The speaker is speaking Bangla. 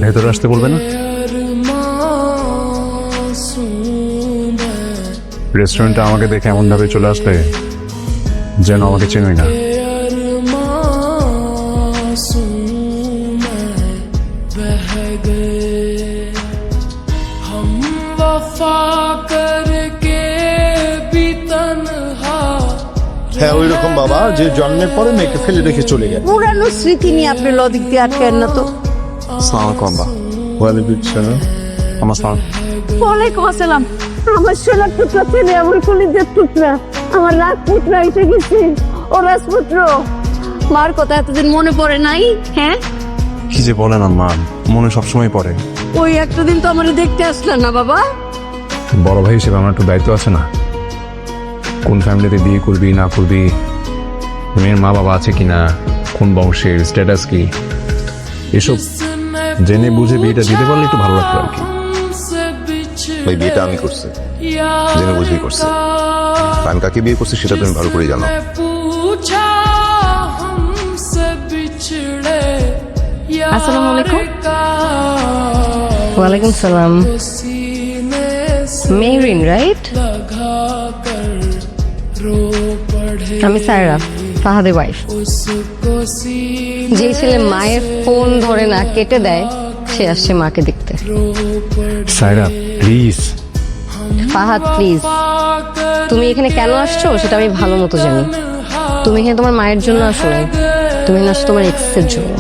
ভেতরে আসতে বলবে না? রেস্টুরেন্টে আমাকে দেখে এমন ভাবে চলে আসলে যেন আমাকে চেনই না। হ্যাঁ ওই রকম বাবা যে জন্মের পরে মেয়েকে ফেলে রেখে চলে গেল। পুরানো স্মৃতি নিয়ে আপনি লদিক দিয়ে আটকেন না তো। আসসালামু আলাইকুম আব্বা। ওয়ালাইকুম সালাম। আমার সালাম। ওয়ালাইকুম আসসালাম। আমার সোনার পুত্র ছেলে, আমার কলিজার টুকরা, আমার রাজপুত্র এসে গেছে। ও রাজপুত্র, মার কথা এতদিন মনে পড়ে নাই? হ্যাঁ, কি যে বলেন আম্মা, মনে সবসময় পড়ে। ওই একটা দিন তো আমার দেখতে আসলেন না বাবা। বড় ভাই হিসেবে আমার একটু দায়িত্ব আছে না? কোন ফ্যামিলিতে বিয়ে করবি না করবি, মেয়ের মা বাবা আছে কিনা, কোন বংশের স্ট্যাটাস কি, এসব জেনে বুঝে বিয়েটা দিতে পারলে একটু ভালো লাগতো আর কি। ওই বিয়েটা আমি করছি, জেনে বুঝেই করছি। আমি কাকে বিয়ে করছি সেটা তুমি ভালো করে জানো। আসসালামু আলাইকুম। ওয়ালাইকুম সালাম। মেহরিন রাইট? আমি সায়রা, ফাহাদের ওয়াইফ। যে ছেলে মায়ের ফোন ধরে না কেটে দেয় সে আসছে মাকে দেখতে। সায়রা প্লিজ। ফাহাদ প্লিজ, তুমি এখানে কেন আসছো সেটা আমি ভালো মতো জানি। তুমি এখানে তোমার মায়ের জন্য আসো নাই, তুমি এখানে আসছো তোমার এক্সের জন্য।